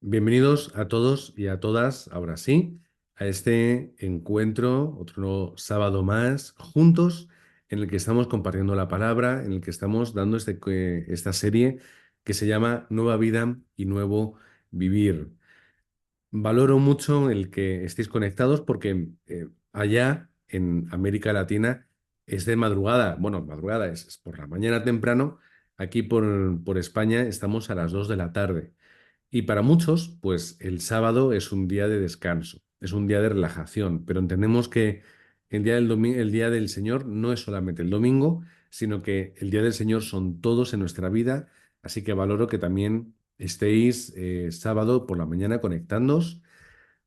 Bienvenidos a todos y a todas, ahora sí, a este encuentro, otro sábado más, juntos, en el que estamos compartiendo la palabra, en el que estamos dando esta serie que se llama Nueva Vida y Nuevo Vivir. Valoro mucho el que estéis conectados porque allá en América Latina es de madrugada, bueno, madrugada es por la mañana temprano, aquí por España estamos a las 2 de la tarde. Y para muchos, pues el sábado es un día de descanso, es un día de relajación, pero entendemos que el día del Señor no es solamente el domingo, sino que el día del Señor son todos en nuestra vida, así que valoro que también estéis sábado por la mañana conectándoos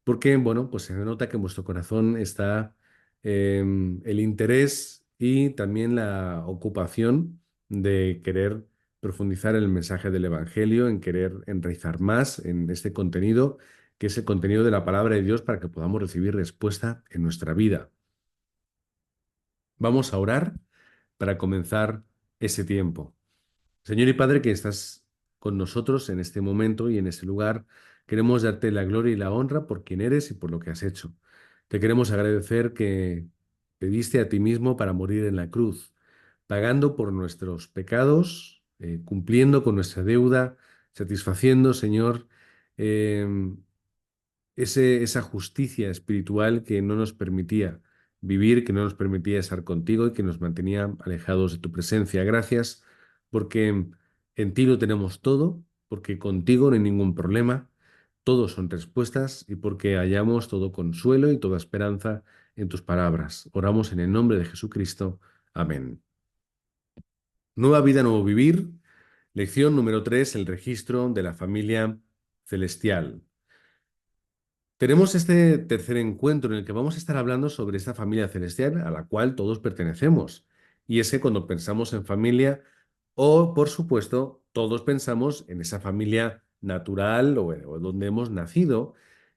porque, bueno, pues se nota que en vuestro corazón está el interés y también la ocupación de querer profundizar en el mensaje del Evangelio, en querer enraizar más en este contenido, que es el contenido de la palabra de Dios para que podamos recibir respuesta en nuestra vida. Vamos a orar para comenzar ese tiempo. Señor y Padre, que estás con nosotros en este momento y en este lugar, queremos darte la gloria y la honra por quien eres y por lo que has hecho. Te queremos agradecer que te diste a ti mismo para morir en la cruz, pagando por nuestros pecados, cumpliendo con nuestra deuda, satisfaciendo, Señor, em, esa justicia espiritual que no nos permitía vivir, que no nos permitía estar contigo y que nos mantenía alejados de tu presencia. Gracias, porque en ti lo tenemos todo, porque contigo no hay ningún problema, todos son respuestas y porque hallamos todo consuelo y toda esperanza en tus palabras. Oramos en el nombre de Jesucristo. Amén. Nueva vida, nuevo vivir. Lección número 3, el registro de la familia celestial. Tenemos este tercer encuentro en el que vamos a estar hablando sobre esta familia celestial a la cual todos pertenecemos. Y es que cuando pensamos en familia, o por supuesto, todos pensamos en esa familia natural o donde hemos nacido,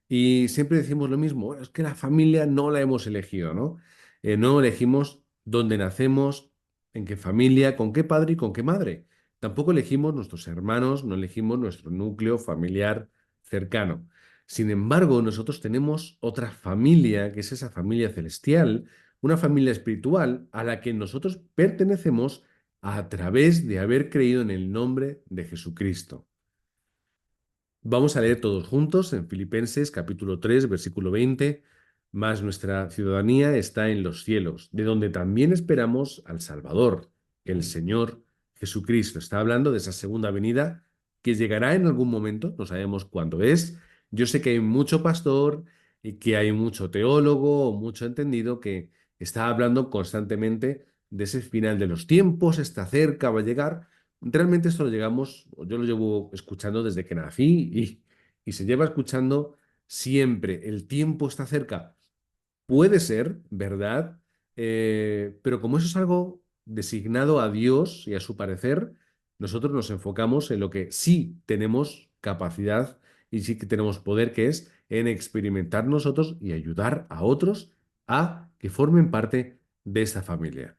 y siempre decimos lo mismo: "Bueno, es que la familia no la hemos elegido, ¿no? No elegimos dónde nacemos, en qué familia, con qué padre y con qué madre. Tampoco elegimos nuestros hermanos, no elegimos nuestro núcleo familiar cercano. Sin embargo, nosotros tenemos otra familia, que es esa familia celestial, una familia espiritual a la que nosotros pertenecemos a través de haber creído en el nombre de Jesucristo. Vamos a leer todos juntos en Filipenses capítulo 3, versículo 20. Mas nuestra ciudadanía está en los cielos, de donde también esperamos al Salvador, el Señor Jesucristo. Está hablando de esa segunda venida que llegará en algún momento, no sabemos cuándo es. Yo sé que hay mucho pastor y que hay mucho teólogo o mucho entendido que está hablando constantemente de ese final de los tiempos, está cerca, va a llegar. Realmente esto lo llegamos, o yo lo llevo escuchando desde que nací y se lleva escuchando siempre. El tiempo está cerca. Puede ser, ¿verdad? Pero como eso es algo designado a Dios y a su parecer, nosotros nos enfocamos en lo que sí tenemos capacidad y sí que tenemos poder, que es en experimentar nosotros y ayudar a otros a que formen parte de esta familia.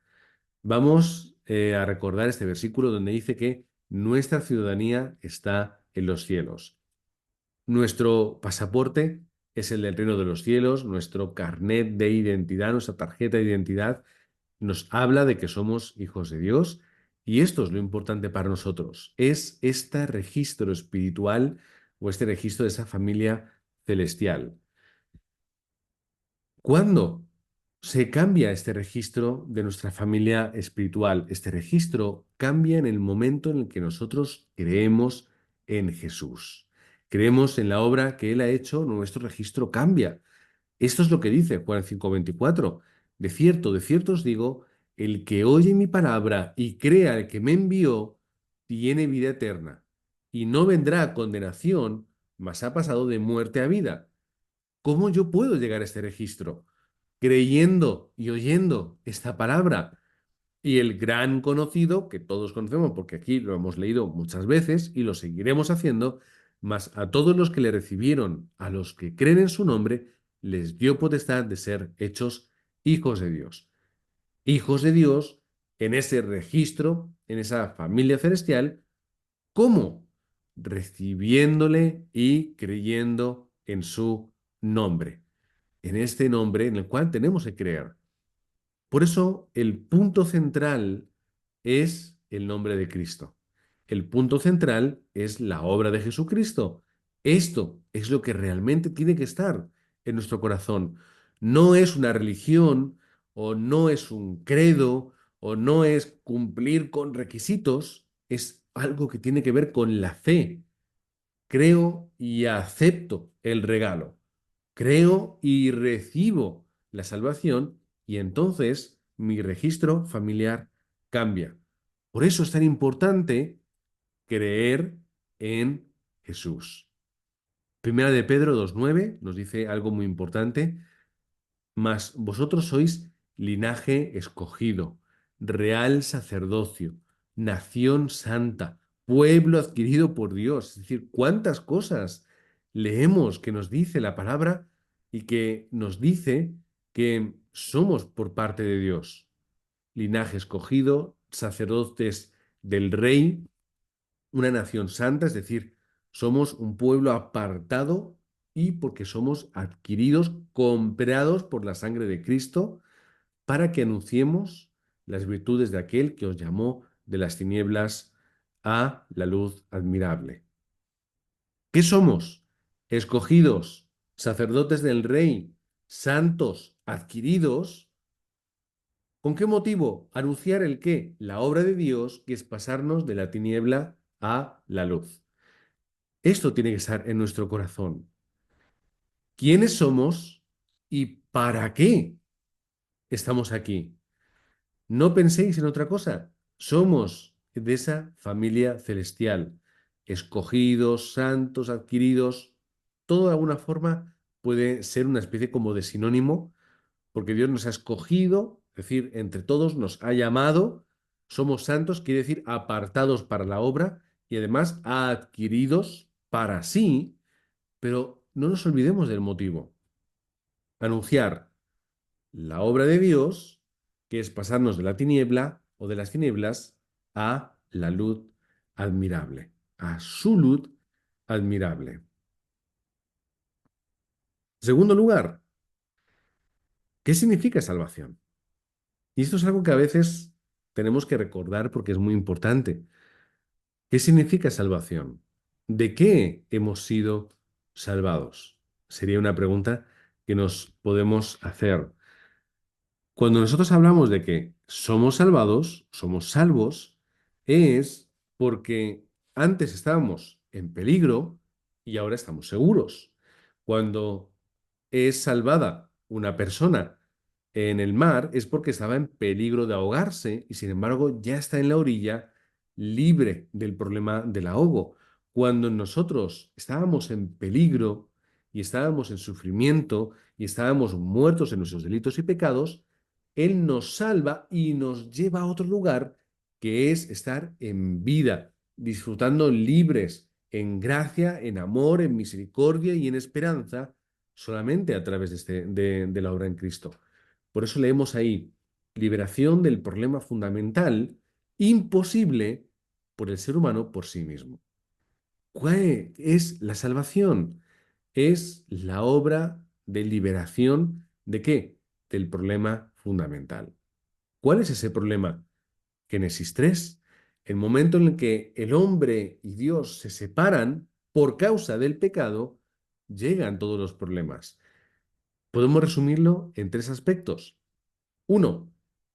Vamos a recordar este versículo donde dice que nuestra ciudadanía está en los cielos. Nuestro pasaporte es el del reino de los cielos, nuestro carnet de identidad, nuestra tarjeta de identidad nos habla de que somos hijos de Dios y esto es lo importante para nosotros, es este registro espiritual o este registro de esa familia celestial. ¿Cuándo se cambia este registro de nuestra familia espiritual? Este registro cambia en el momento en el que nosotros creemos en Jesús. Creemos en la obra que Él ha hecho, nuestro registro cambia. Esto es lo que dice Juan 5:24. De cierto os digo, el que oye mi palabra y crea al que me envió, tiene vida eterna, y no vendrá a condenación, mas ha pasado de muerte a vida. ¿Cómo yo puedo llegar a este registro? Creyendo y oyendo esta palabra. Y el gran conocido, que todos conocemos porque aquí lo hemos leído muchas veces y lo seguiremos haciendo, mas a todos los que le recibieron, a los que creen en su nombre, les dio potestad de ser hechos hijos de Dios. Hijos de Dios en ese registro, en esa familia celestial. ¿Cómo? recibiéndole y creyendo en su nombre, en este nombre en el cual tenemos que creer. Por eso el punto central es el nombre de Cristo. El punto central es la obra de Jesucristo. Esto es lo que realmente tiene que estar en nuestro corazón. No es una religión o no es un credo o no es cumplir con requisitos, es algo que tiene que ver con la fe. Creo y acepto el regalo. Creo y recibo la salvación y entonces mi registro familiar cambia. Por eso es tan importante creer en Jesús. Primera de Pedro 2:9 nos dice algo muy importante. Mas vosotros sois linaje escogido, real sacerdocio, nación santa, pueblo adquirido por Dios. Es decir, cuántas cosas leemos que nos dice la palabra y que nos dice que somos por parte de Dios. Linaje escogido, sacerdotes del Rey, una nación santa, es decir, somos un pueblo apartado y porque somos adquiridos, comprados por la sangre de Cristo, para que anunciemos las virtudes de aquel que os llamó de las tinieblas a la luz admirable. ¿Qué somos? Escogidos, sacerdotes del Rey, santos, adquiridos. ¿Con qué motivo? Anunciar el qué? La obra de Dios, que es pasarnos de la tiniebla a la luz. Esto tiene que estar en nuestro corazón. ¿Quiénes somos y para qué estamos aquí? No penséis en otra cosa. Somos de esa familia celestial, escogidos, santos, adquiridos. Todo de alguna forma puede ser una especie como de sinónimo, porque Dios nos ha escogido, es decir, entre todos nos ha llamado. Somos santos, quiere decir apartados para la obra y además adquiridos para sí, pero no nos olvidemos del motivo. Anunciar la obra de Dios, que es pasarnos de la tiniebla o de las tinieblas a la luz admirable, a su luz admirable. En segundo lugar, ¿qué significa salvación? Y esto es algo que a veces tenemos que recordar porque es muy importante. ¿Qué significa salvación? ¿De qué hemos sido salvados? Sería una pregunta que nos podemos hacer. Cuando nosotros hablamos de que somos salvados, somos salvos, es porque antes estábamos en peligro y ahora estamos seguros. Cuando es salvada una persona en el mar es porque estaba en peligro de ahogarse y sin embargo ya está en la orilla libre del problema del ahogo. Cuando nosotros estábamos en peligro y estábamos en sufrimiento y estábamos muertos en nuestros delitos y pecados, Él nos salva y nos lleva a otro lugar que es estar en vida, disfrutando libres, en gracia, en amor, en misericordia y en esperanza, solamente a través de la obra en Cristo. Por eso leemos ahí, liberación del problema fundamental, imposible por el ser humano por sí mismo. ¿Cuál es la salvación? Es la obra de liberación ¿de qué? Del problema fundamental. ¿Cuál es ese problema? Génesis 3, el momento en el que el hombre y Dios se separan por causa del pecado, llegan todos los problemas. Podemos resumirlo en tres aspectos. Uno,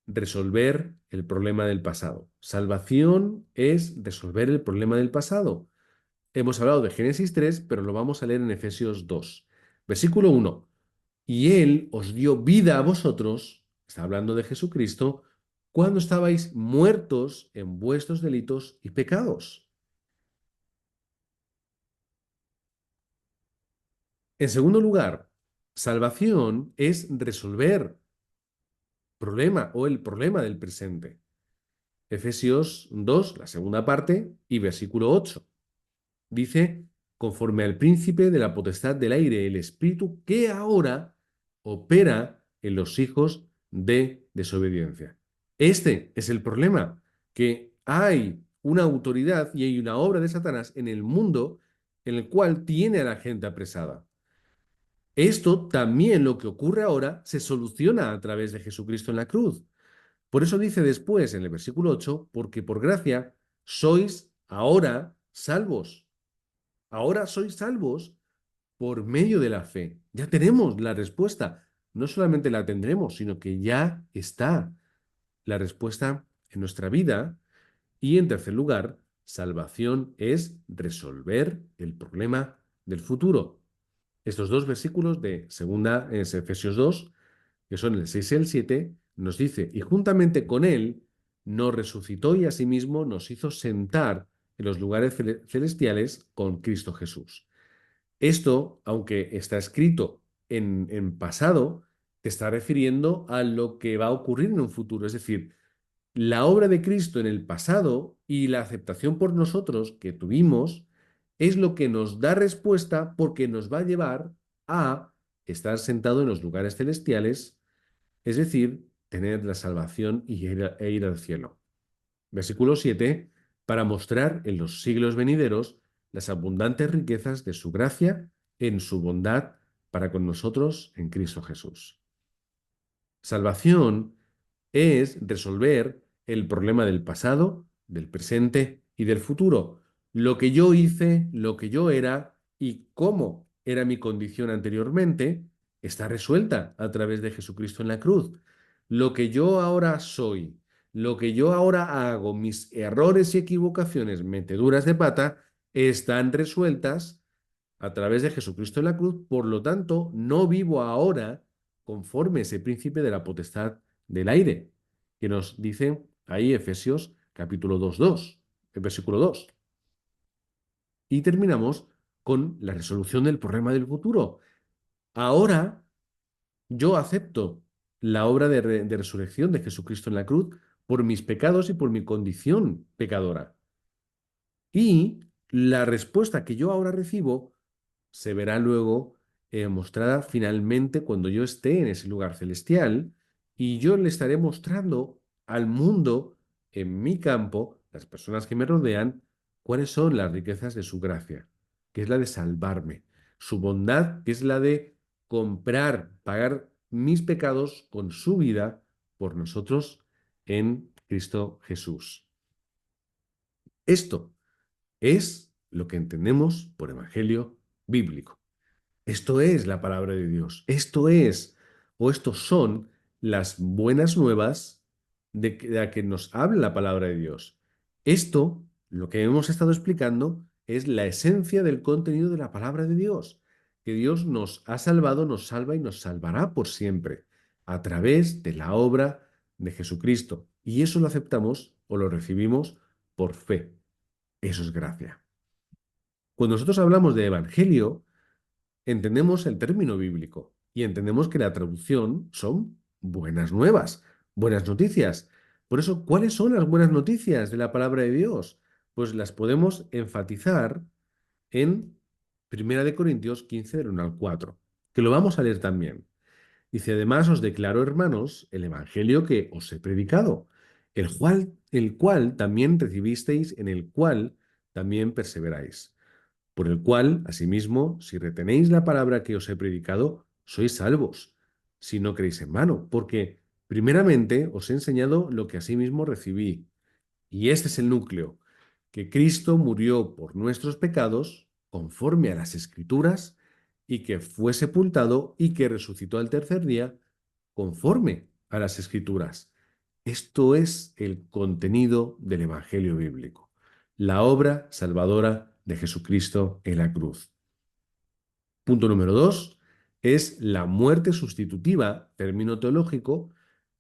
resolver el problema del pasado. Salvación es resolver el problema del pasado. Hemos hablado de Génesis 3, pero lo vamos a leer en Efesios 2. Versículo 1. Y Él os dio vida a vosotros, está hablando de Jesucristo, cuando estabais muertos en vuestros delitos y pecados. En segundo lugar, salvación es resolver problema o el problema del presente. Efesios 2, la segunda parte, y versículo 8. Dice, conforme al príncipe de la potestad del aire, el espíritu que ahora opera en los hijos de desobediencia. Este es el problema, que hay una autoridad y hay una obra de Satanás en el mundo en el cual tiene a la gente apresada. Esto también lo que ocurre ahora se soluciona a través de Jesucristo en la cruz. Por eso dice después en el versículo 8, porque por gracia sois ahora salvos. Ahora sois salvos por medio de la fe. Ya tenemos la respuesta. No solamente la tendremos, sino que ya está la respuesta en nuestra vida. Y en tercer lugar, salvación es resolver el problema del futuro. Estos dos versículos de segunda es Efesios 2, que son el 6 y el 7, nos dice, y juntamente con él nos resucitó y asimismo nos hizo sentar en los lugares celestiales con Cristo Jesús. Esto, aunque está escrito en pasado, te está refiriendo a lo que va a ocurrir en un futuro. Es decir, la obra de Cristo en el pasado y la aceptación por nosotros que tuvimos es lo que nos da respuesta porque nos va a llevar a estar sentado en los lugares celestiales, es decir, tener la salvación e ir al cielo. Versículo 7, para mostrar en los siglos venideros las abundantes riquezas de su gracia en su bondad para con nosotros en Cristo Jesús. Salvación es resolver el problema del pasado, del presente y del futuro. Lo que yo hice, lo que yo era y cómo era mi condición anteriormente, está resuelta a través de Jesucristo en la cruz. Lo que yo ahora soy, lo que yo ahora hago, mis errores y equivocaciones, meteduras de pata, están resueltas a través de Jesucristo en la cruz. Por lo tanto, no vivo ahora conforme ese príncipe de la potestad del aire, que nos dice ahí Efesios capítulo 2, el versículo 2. Y terminamos con la resolución del problema del futuro. Ahora yo acepto la obra de resurrección de Jesucristo en la cruz por mis pecados y por mi condición pecadora. Y la respuesta que yo ahora recibo se verá luego mostrada finalmente cuando yo esté en ese lugar celestial y yo le estaré mostrando al mundo en mi campo, las personas que me rodean, cuáles son las riquezas de su gracia, que es la de salvarme, su bondad, que es la de comprar, pagar mis pecados con su vida por nosotros en Cristo Jesús. Esto es lo que entendemos por evangelio bíblico. Esto es la palabra de Dios. Esto es, o estos son las buenas nuevas de la que nos habla la palabra de Dios. Esto, lo que hemos estado explicando, es la esencia del contenido de la palabra de Dios. Que Dios nos ha salvado, nos salva y nos salvará por siempre a través de la obra de Jesucristo. Y eso lo aceptamos o lo recibimos por fe. Eso es gracia. Cuando nosotros hablamos de evangelio, entendemos el término bíblico y entendemos que la traducción son buenas nuevas, buenas noticias. Por eso, ¿cuáles son las buenas noticias de la palabra de Dios? Pues las podemos enfatizar en 1 Corintios 15, del 1 al 4, que lo vamos a leer también. Dice, además os declaro, hermanos, el evangelio que os he predicado, el cual también recibisteis, en el cual también perseveráis, por el cual, asimismo, si retenéis la palabra que os he predicado, sois salvos, si no creéis en vano, porque primeramente os he enseñado lo que asimismo recibí, y este es el núcleo, que Cristo murió por nuestros pecados, conforme a las Escrituras, y que fue sepultado y que resucitó al tercer día, conforme a las Escrituras. Esto es el contenido del Evangelio bíblico, la obra salvadora de Jesucristo en la cruz. Punto número 2 es la muerte sustitutiva, término teológico,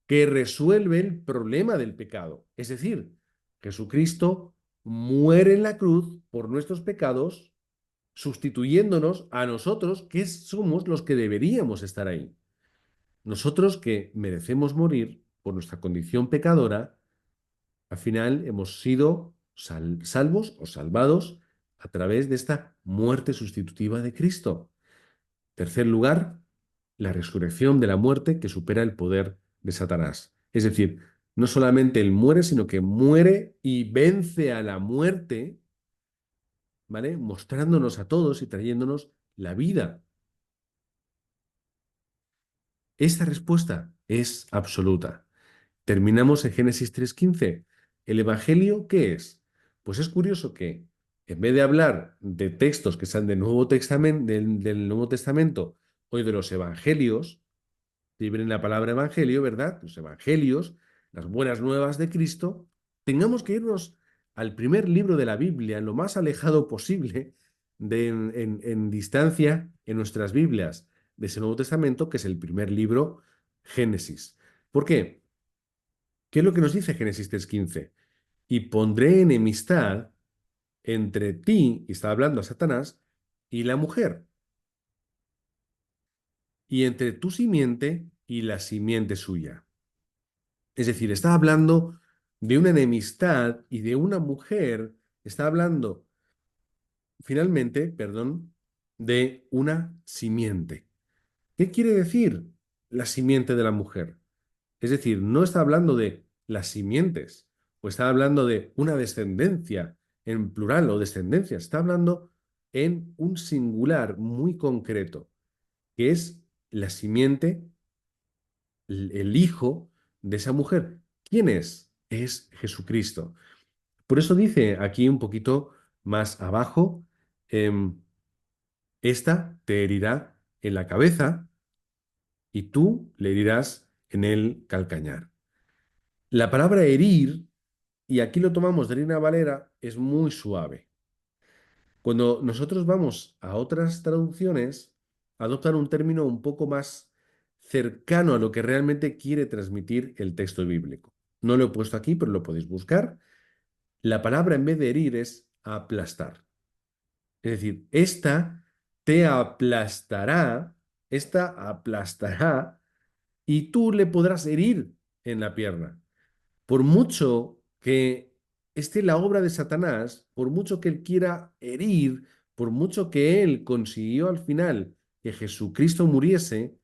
que resuelve el problema del pecado. Es decir, Jesucristo muere en la cruz por nuestros pecados, sustituyéndonos a nosotros, que somos los que deberíamos estar ahí. Nosotros que merecemos morir por nuestra condición pecadora, al final hemos sido salvos o salvados a través de esta muerte sustitutiva de Cristo. Tercer lugar, la resurrección de la muerte que supera el poder de Satanás. Es decir, No solamente Él muere, sino que muere y vence a la muerte, ¿vale? Mostrándonos a todos y trayéndonos la vida. Esta respuesta es absoluta. Terminamos en Génesis 3:15. ¿El Evangelio qué es? Pues es curioso que en vez de hablar de textos que sean del Nuevo Testamento o de los Evangelios, si viene la palabra evangelio, ¿verdad? Los evangelios, las buenas nuevas de Cristo, tengamos que irnos al primer libro de la Biblia, en lo más alejado posible en distancia en nuestras Biblias de ese Nuevo Testamento, que es el primer libro, Génesis. ¿Por qué? ¿Qué es lo que nos dice Génesis 3:15? Y pondré enemistad entre ti, y está hablando a Satanás, y la mujer, y entre tu simiente y la simiente suya. Es decir, está hablando de una enemistad y de una mujer, está hablando finalmente, perdón, de una simiente. ¿Qué quiere decir la simiente de la mujer? Es decir, no está hablando de las simientes, o está hablando de una descendencia en plural o descendencia, está hablando en un singular muy concreto, que es la simiente, el hijo de esa mujer. ¿Quién es? Es Jesucristo. Por eso dice aquí un poquito más abajo, em, esta te herirá en la cabeza y tú le herirás en el calcañar. La palabra herir, y aquí lo tomamos de Reina Valera, es muy suave. Cuando nosotros vamos a otras traducciones, adoptan un término un poco más cercano a lo que realmente quiere transmitir el texto bíblico. No lo he puesto aquí, pero lo podéis buscar. La palabra en vez de herir es aplastar. Es decir, te aplastará, esta aplastará y tú le podrás herir en la pierna. Por mucho que esté la obra de Satanás, por mucho que él quiera herir, por mucho que él consiguió al final que Jesucristo muriese,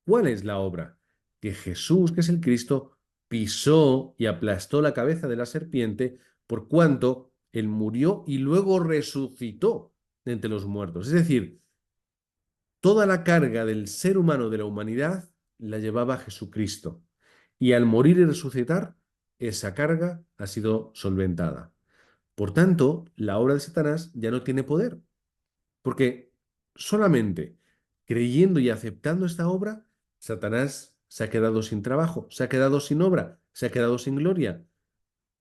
¿cuál es la obra? Que Jesús, que es el Cristo, pisó y aplastó la cabeza de la serpiente por cuanto él murió y luego resucitó de entre los muertos. Es decir, toda la carga del ser humano de la humanidad la llevaba Jesucristo. Y al morir y resucitar, esa carga ha sido solventada. Por tanto, la obra de Satanás ya no tiene poder, porque solamente creyendo y aceptando esta obra, Satanás se ha quedado sin trabajo, se ha quedado sin obra, se ha quedado sin gloria,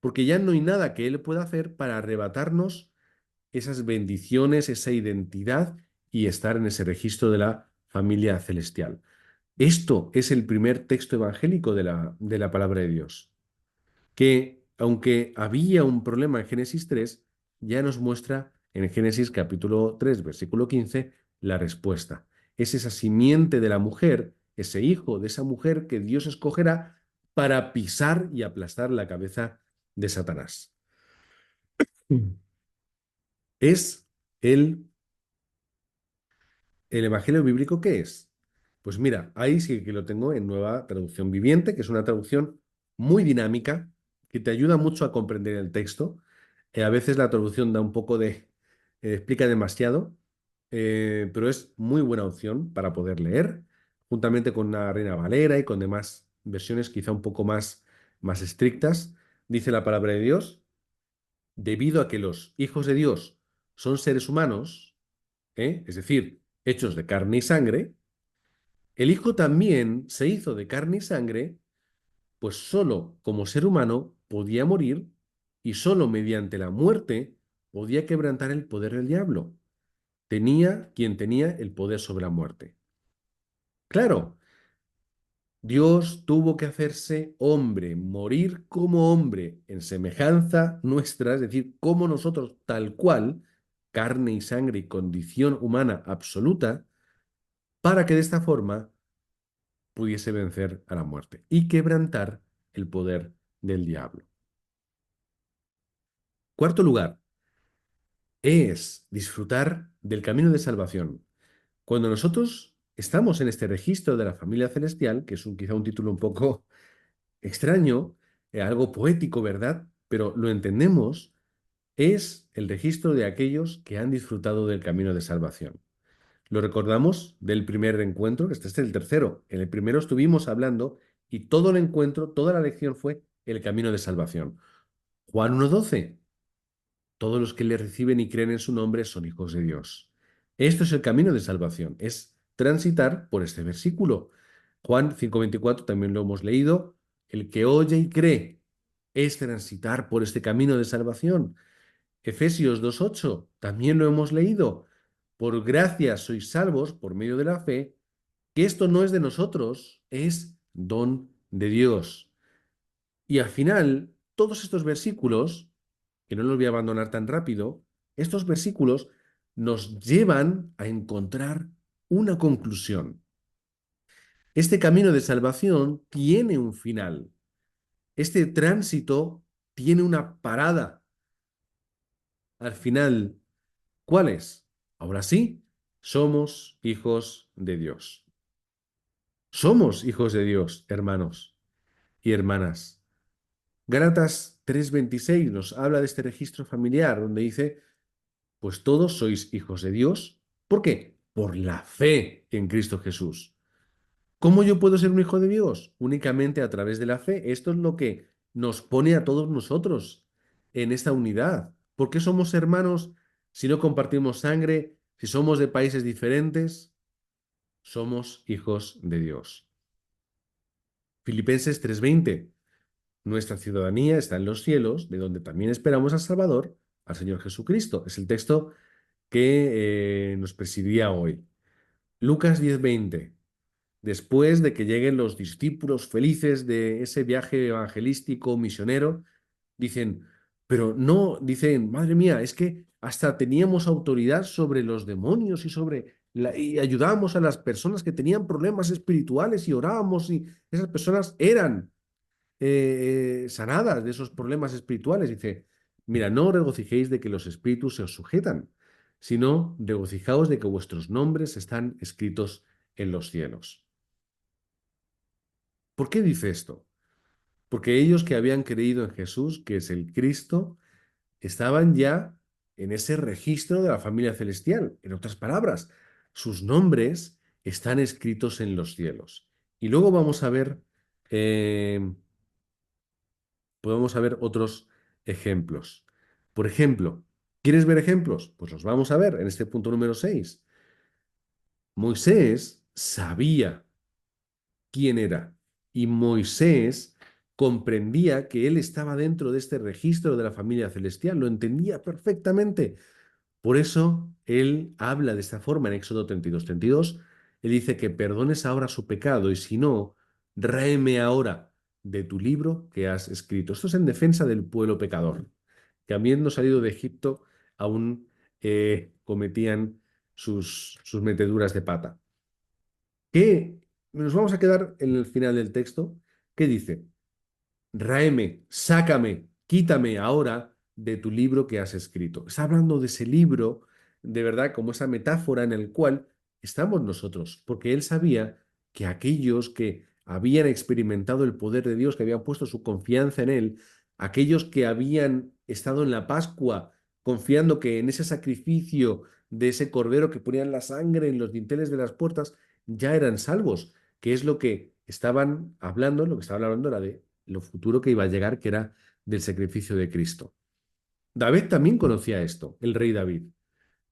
porque ya no hay nada que él pueda hacer para arrebatarnos esas bendiciones, esa identidad y estar en ese registro de la familia celestial. Esto es el primer texto evangélico de la palabra de Dios, que aunque había un problema en Génesis 3, ya nos muestra en Génesis capítulo 3, versículo 15, la respuesta. Es esa simiente de la mujer, ese hijo de esa mujer que Dios escogerá para pisar y aplastar la cabeza de Satanás. Mm. Es el ¿El Evangelio bíblico qué es? Pues mira, ahí sí que lo tengo en Nueva Traducción Viviente, que es una traducción muy dinámica, que te ayuda mucho a comprender el texto. A veces la traducción da un poco explica demasiado, pero es muy buena opción para poder leer, juntamente con una Reina Valera y con demás versiones quizá un poco más estrictas. Dice la palabra de Dios, debido a que los hijos de Dios son seres humanos, es decir, hechos de carne y sangre, el Hijo también se hizo de carne y sangre, pues solo como ser humano podía morir y solo mediante la muerte podía quebrantar el poder del diablo. Tenía quien tenía el poder sobre la muerte. Claro, Dios tuvo que hacerse hombre, morir como hombre en semejanza nuestra, es decir, como nosotros tal cual, carne y sangre y condición humana absoluta, para que de esta forma pudiese vencer a la muerte y quebrantar el poder del diablo. Cuarto lugar, es disfrutar del camino de salvación. Cuando nosotros estamos en este registro de la familia celestial, que es quizá un título un poco extraño, algo poético, ¿verdad? Pero lo entendemos, es el registro de aquellos que han disfrutado del camino de salvación. Lo recordamos del primer encuentro, que este es el tercero. En el primero estuvimos hablando y todo el encuentro, toda la lección fue el camino de salvación. Juan 1:12. Todos los que le reciben y creen en su nombre son hijos de Dios. Esto es el camino de salvación, es transitar por este versículo. Juan 5:24 también lo hemos leído. El que oye y cree es transitar por este camino de salvación. Efesios 2:8 también lo hemos leído. Por gracia sois salvos por medio de la fe, que esto no es de nosotros, es don de Dios. Y al final, todos estos versículos, que no los voy a abandonar tan rápido, estos versículos nos llevan a encontrar una conclusión. Este camino de salvación tiene un final. Este tránsito tiene una parada. Al final, ¿cuál es? Ahora sí, somos hijos de Dios. Somos hijos de Dios, hermanos y hermanas. Gálatas 3:26 nos habla de este registro familiar donde dice, pues todos sois hijos de Dios. ¿Por qué? Por la fe en Cristo Jesús. ¿Cómo yo puedo ser un hijo de Dios? Únicamente a través de la fe. Esto es lo que nos pone a todos nosotros en esta unidad. ¿Por qué somos hermanos si no compartimos sangre, si somos de países diferentes? Somos hijos de Dios. Filipenses 3:20. Nuestra ciudadanía está en los cielos, de donde también esperamos al Salvador, al Señor Jesucristo. Es el texto que nos presidía hoy. Lucas 10:20. Después de que lleguen los discípulos felices de ese viaje evangelístico misionero, dicen, pero no, dicen, madre mía, es que hasta teníamos autoridad sobre los demonios y ayudábamos a las personas que tenían problemas espirituales y orábamos y esas personas eran sanadas de esos problemas espirituales. Dice, mira, no os regocijéis de que los espíritus se os sujetan, sino regocijaos de que vuestros nombres están escritos en los cielos. ¿Por qué dice esto? Porque ellos que habían creído en Jesús, que es el Cristo, estaban ya en ese registro de la familia celestial. En otras palabras, sus nombres están escritos en los cielos. Y luego eh, vamos a ver otros ejemplos. Por ejemplo, ¿quieres ver ejemplos? Pues los vamos a ver en este punto número 6. Moisés sabía quién era. Y Moisés comprendía que él estaba dentro de este registro de la familia celestial, lo entendía perfectamente. Por eso él habla de esta forma en Éxodo 32:32. Él dice que perdones ahora su pecado y si no, ráeme ahora de tu libro que has escrito. Esto es en defensa del pueblo pecador, que habiendo salido de Egipto aún cometían sus meteduras de pata. ¿Qué? Nos vamos a quedar en el final del texto. ¿Qué dice? Ráeme, sácame, quítame ahora de tu libro que has escrito. Está hablando de ese libro, de verdad, como esa metáfora en el cual estamos nosotros, porque él sabía que aquellos que habían experimentado el poder de Dios, que habían puesto su confianza en él, aquellos que habían estado en la Pascua, confiando que en ese sacrificio de ese cordero que ponían la sangre en los dinteles de las puertas, ya eran salvos, que es lo que estaban hablando, lo que estaban hablando era de lo futuro que iba a llegar, que era del sacrificio de Cristo. David también conocía esto, el rey David.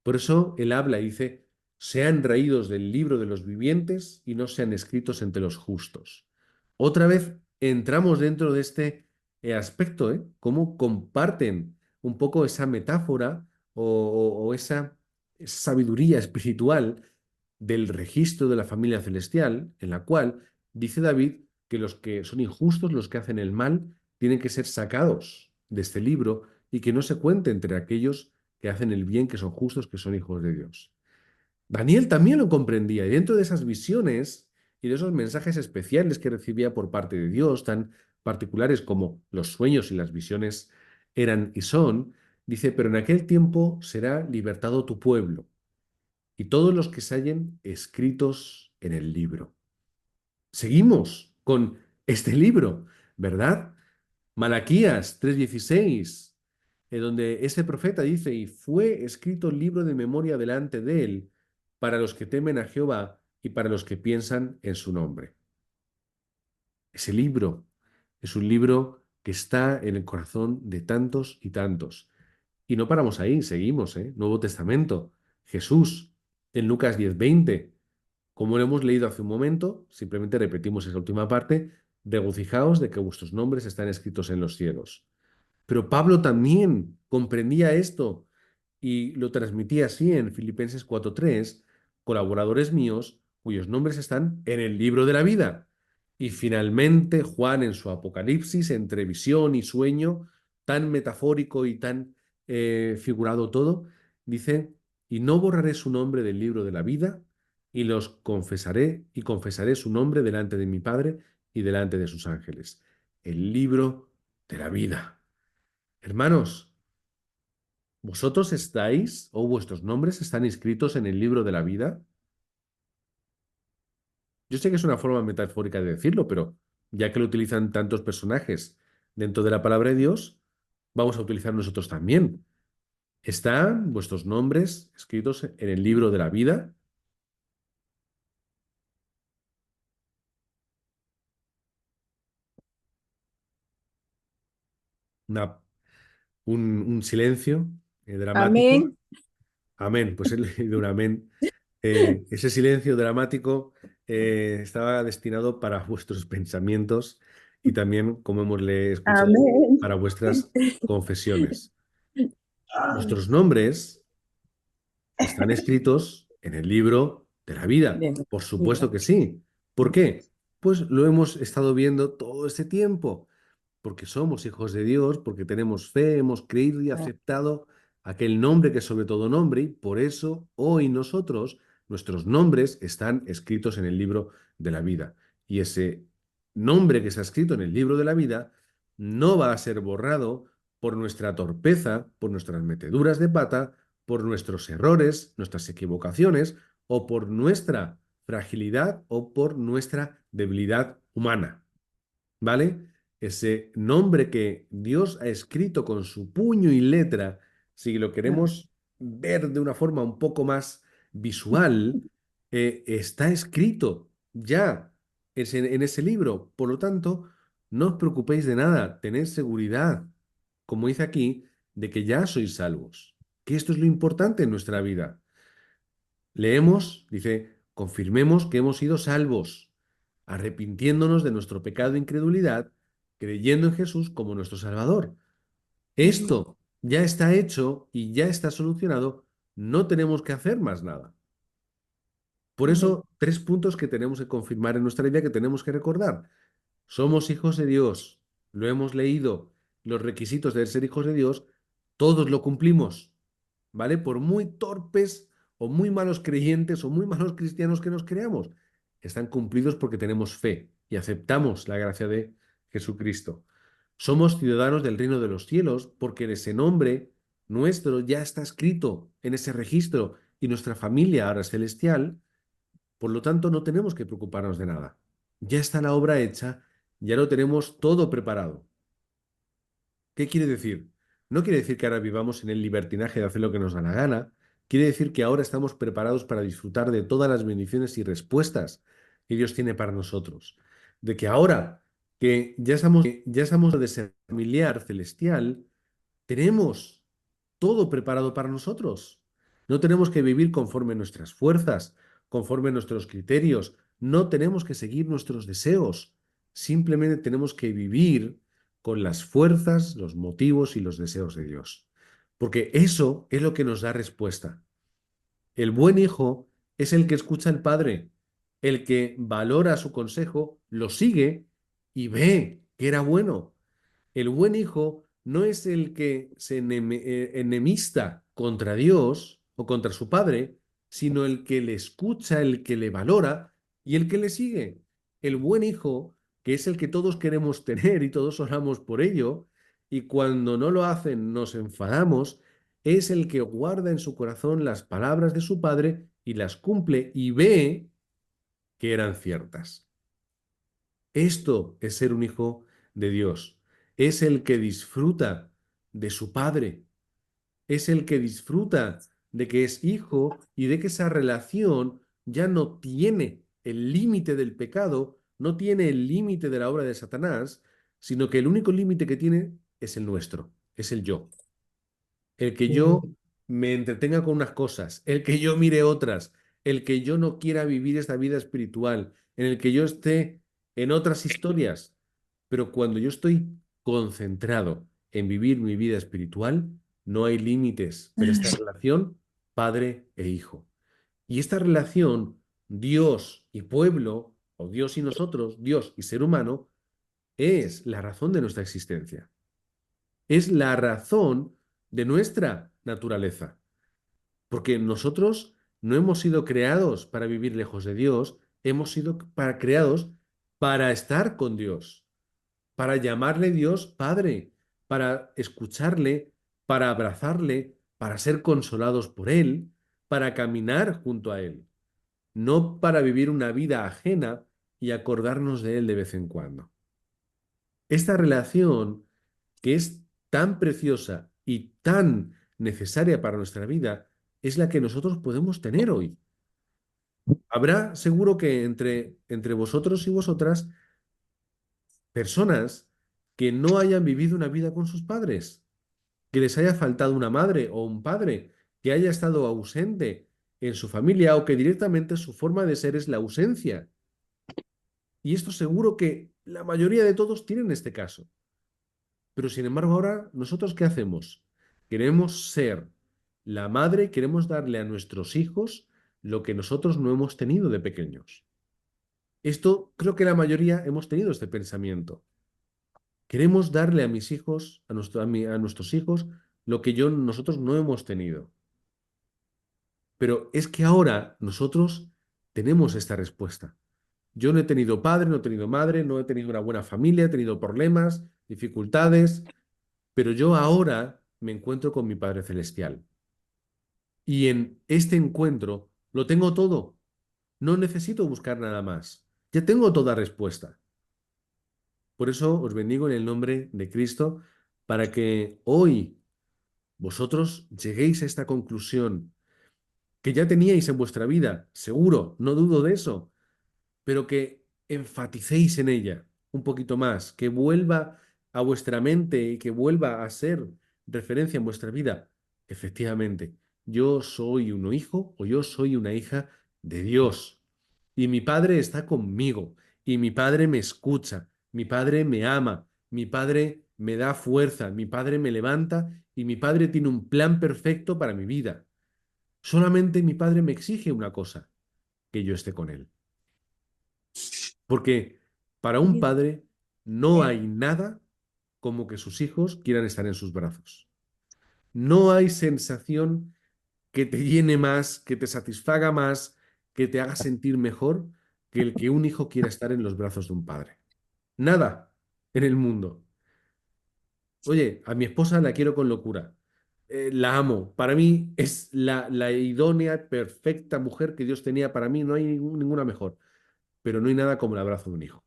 Por eso él habla y dice, sean raídos del libro de los vivientes y no sean escritos entre los justos. Otra vez entramos dentro de este aspecto, ¿eh? Cómo comparten un poco esa metáfora o esa sabiduría espiritual del registro de la familia celestial, en la cual dice David que los que son injustos, los que hacen el mal, tienen que ser sacados de este libro y que no se cuente entre aquellos que hacen el bien, que son justos, que son hijos de Dios. Daniel también lo comprendía y dentro de esas visiones y de esos mensajes especiales que recibía por parte de Dios, tan particulares como los sueños y las visiones eran y son, dice, pero en aquel tiempo será libertado tu pueblo y todos los que se hallen escritos en el libro. Seguimos con este libro, ¿verdad? Malaquías 3:16, donde ese profeta dice, y fue escrito el libro de memoria delante de él para los que temen a Jehová y para los que piensan en su nombre. Ese libro es un libro que está en el corazón de tantos y tantos. Y no paramos ahí, seguimos, ¿eh? Nuevo Testamento, Jesús, en Lucas 10:20. Como lo hemos leído hace un momento, simplemente repetimos esa última parte, regocijaos de que vuestros nombres están escritos en los cielos. Pero Pablo también comprendía esto y lo transmitía así en Filipenses 4:3, colaboradores míos cuyos nombres están en el libro de la vida. Y finalmente Juan en su Apocalipsis, entre visión y sueño, tan metafórico y tan figurado todo, dice, y no borraré su nombre del libro de la vida, y los confesaré y confesaré su nombre delante de mi Padre y delante de sus ángeles. El libro de la vida. Hermanos, ¿vosotros estáis o vuestros nombres están inscritos en el libro de la vida? Yo sé que es una forma metafórica de decirlo, pero ya que lo utilizan tantos personajes dentro de la palabra de Dios, vamos a utilizar nosotros también. ¿Están vuestros nombres escritos en el libro de la vida? Una- un silencio dramático. Amén. Amén, pues he leído un amén. Ese silencio dramático estaba destinado para vuestros pensamientos y también, como hemos le escuchado, Amén. para vuestras confesiones. Vuestros nombres están escritos en el libro de la vida. Bien, Por supuesto mira. que sí. ¿Por qué? Pues lo hemos estado viendo todo este tiempo porque somos hijos de Dios, porque tenemos fe, hemos creído y Ah, aceptado aquel nombre que es sobre todo nombre, y por eso hoy nosotros, nuestros nombres están escritos en el libro de la vida. Y ese nombre que está escrito en el libro de la vida no va a ser borrado por nuestra torpeza, por nuestras meteduras de pata, por nuestros errores, nuestras equivocaciones o por nuestra fragilidad o por nuestra debilidad humana. ¿Vale? Ese nombre que Dios ha escrito con su puño y letra, si lo ah, queremos ver de una forma un poco más visual, está escrito ya en ese libro. Por lo tanto, no os preocupéis de nada, tened seguridad, como dice aquí, de que ya sois salvos, que esto es lo importante en nuestra vida. Leemos, dice, confirmemos que hemos sido salvos, arrepintiéndonos de nuestro pecado e incredulidad, creyendo en Jesús como nuestro Salvador. ujú, Esto ya está hecho y ya está solucionado, no tenemos que hacer más nada. Por ujú, eso, tres puntos que tenemos que confirmar en nuestra vida que tenemos que recordar. Somos hijos de Dios, lo hemos leído, los requisitos de ser hijos de Dios, todos lo cumplimos, ¿vale? Por muy torpes o muy malos creyentes o muy malos cristianos que nos creamos, están cumplidos porque tenemos fe y aceptamos la gracia de Jesucristo. Somos ciudadanos del reino de los cielos porque en ese nombre nuestro ya está escrito en ese registro y nuestra familia ahora es celestial, por lo tanto no tenemos que preocuparnos de nada. Ya está la obra hecha, ya lo tenemos todo preparado. ¿Qué quiere decir? No quiere decir que ahora vivamos en el libertinaje de hacer lo que nos da la gana. Quiere decir que ahora estamos preparados para disfrutar de todas las bendiciones y respuestas que Dios tiene para nosotros. De que ahora que ya estamos de ser familiar celestial, tenemos todo preparado para nosotros. No tenemos que vivir conforme nuestras fuerzas, conforme nuestros criterios. No tenemos que seguir nuestros deseos. Simplemente tenemos que vivir con las fuerzas, los motivos y los deseos de Dios. Porque eso es lo que nos da respuesta. El buen hijo es el que escucha al padre, el que valora su consejo, lo sigue y ve que era bueno. El buen hijo no es el que se enemista contra Dios o contra su padre, sino el que le escucha, el que le valora y el que le sigue. El buen hijo, que es el que todos queremos tener y todos oramos por ello, y cuando no lo hacen nos enfadamos, es el que guarda en su corazón las palabras de su padre y las cumple y ve que eran ciertas. Esto es ser un hijo de Dios. es el que disfruta de su Padre, es el que disfruta de que es hijo y de que esa relación ya no tiene el límite del pecado, no tiene el límite de la obra de Satanás, sino que el único límite que tiene es el nuestro, es el yo. El que yo Mm. me entretenga con unas cosas, el que yo mire otras, el que yo no quiera vivir esta vida espiritual, en el que yo esté en otras historias. Pero cuando yo estoy concentrado en vivir mi vida espiritual, no hay límites, pero esta relación, padre e hijo. Y esta relación, Dios y pueblo, o Dios y nosotros, Dios y ser humano, es la razón de nuestra existencia. Es la razón de nuestra naturaleza. Porque nosotros no hemos sido creados para vivir lejos de Dios, hemos sido creados para estar con Dios, para llamarle Dios Padre, para escucharle, para abrazarle, para ser consolados por Él, para caminar junto a Él, no para vivir una vida ajena y acordarnos de Él de vez en cuando. Esta relación que es tan preciosa y tan necesaria para nuestra vida es la que nosotros podemos tener hoy. Habrá seguro que entre vosotros y vosotras personas que no hayan vivido una vida con sus padres, que les haya faltado una madre o un padre, que haya estado ausente en su familia o que directamente su forma de ser es la ausencia. Y esto seguro que la mayoría de todos tienen este caso. Pero sin embargo, ahora, ¿nosotros qué hacemos? Queremos ser la madre, queremos darle a nuestros hijos lo que nosotros no hemos tenido de pequeños. Esto creo que la mayoría hemos tenido este pensamiento. Queremos darle a mis hijos, a nuestros hijos, lo que nosotros no hemos tenido. Pero es que ahora nosotros tenemos esta respuesta. Yo no he tenido padre, no he tenido madre, no he tenido una buena familia, he tenido problemas, dificultades, pero yo ahora me encuentro con mi Padre Celestial. Y en este encuentro lo tengo todo. No necesito buscar nada más. Ya tengo toda respuesta. Por eso os bendigo en el nombre de Cristo para que hoy vosotros lleguéis a esta conclusión que ya teníais en vuestra vida, seguro, no dudo de eso, pero que enfaticéis en ella un poquito más, que vuelva a vuestra mente y que vuelva a ser referencia en vuestra vida. Efectivamente, yo soy un hijo o yo soy una hija de Dios y mi Padre está conmigo y mi Padre me escucha, mi Padre me ama, mi Padre me da fuerza, mi Padre me levanta y mi Padre tiene un plan perfecto para mi vida. Solamente mi Padre me exige una cosa, que yo esté con Él. Porque para un padre no hay nada como que sus hijos quieran estar en sus brazos. No hay sensación que te llene más, que te satisfaga más, que te haga sentir mejor que el que un hijo quiera estar en los brazos de un padre. Nada en el mundo. Oye, a mi esposa la quiero con locura. La amo. Para mí es la idónea, perfecta mujer que Dios tenía para mí. No hay ninguna mejor. Pero no hay nada como el abrazo de un hijo.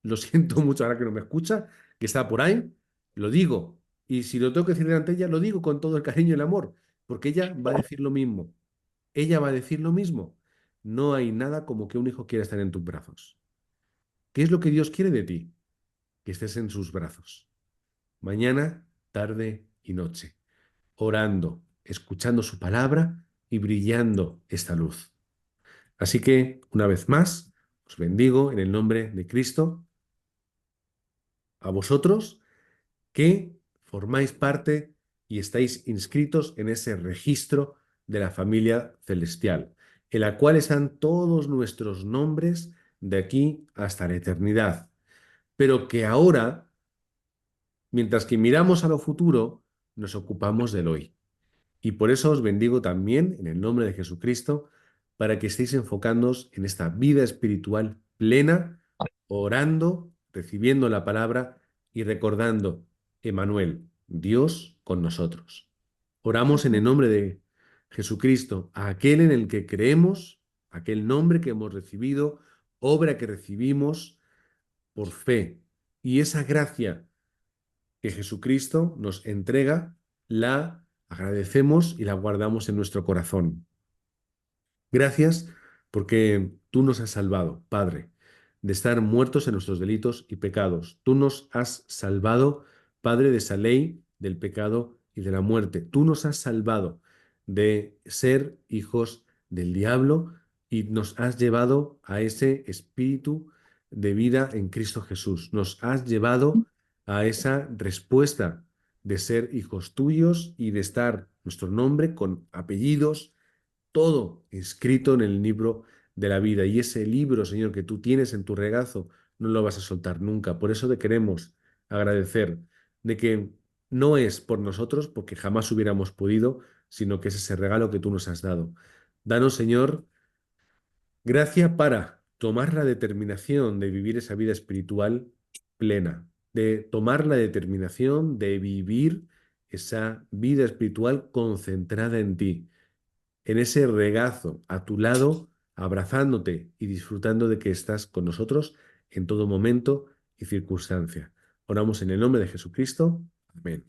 Lo siento mucho ahora que no me escucha, que está por ahí, lo digo. Y si lo tengo que decir delante de ella, lo digo con todo el cariño y el amor, porque ella va a decir lo mismo. Ella va a decir lo mismo. No hay nada como que un hijo quiera estar en tus brazos. ¿Qué es lo que Dios quiere de ti? Que estés en sus brazos. Mañana, tarde y noche, orando, escuchando su palabra y brillando esta luz. Así que, una vez más, os bendigo en el nombre de Cristo, a vosotros que formáis parte y estáis inscritos en ese registro de la familia celestial, en la cual están todos nuestros nombres de aquí hasta la eternidad, pero que ahora, mientras que miramos a lo futuro, nos ocupamos del hoy. Y por eso os bendigo también en el nombre de Jesucristo, para que estéis enfocándoos en esta vida espiritual plena, orando, recibiendo la palabra y recordando, Emanuel, Dios con nosotros. Oramos en el nombre de Jesucristo, a aquel en el que creemos, aquel nombre que hemos recibido, obra que recibimos por fe. Y esa gracia que Jesucristo nos entrega, la agradecemos y la guardamos en nuestro corazón. Gracias porque tú nos has salvado, Padre, de estar muertos en nuestros delitos y pecados. Tú nos has salvado, Padre, de esa ley del pecado y de la muerte. Tú nos has salvado de ser hijos del diablo y nos has llevado a ese espíritu de vida en Cristo Jesús. Nos has llevado a esa respuesta de ser hijos tuyos y de estar nuestro nombre con apellidos todo escrito en el libro de la vida. Y ese libro, Señor, que tú tienes en tu regazo, no lo vas a soltar nunca. Por eso te queremos agradecer de que no es por nosotros, porque jamás hubiéramos podido, sino que es ese regalo que tú nos has dado. Danos, Señor, gracia para tomar la determinación de vivir esa vida espiritual plena, de tomar la determinación de vivir esa vida espiritual concentrada en ti, en ese regazo a tu lado, abrazándote y disfrutando de que estás con nosotros en todo momento y circunstancia. Oramos en el nombre de Jesucristo. Amén.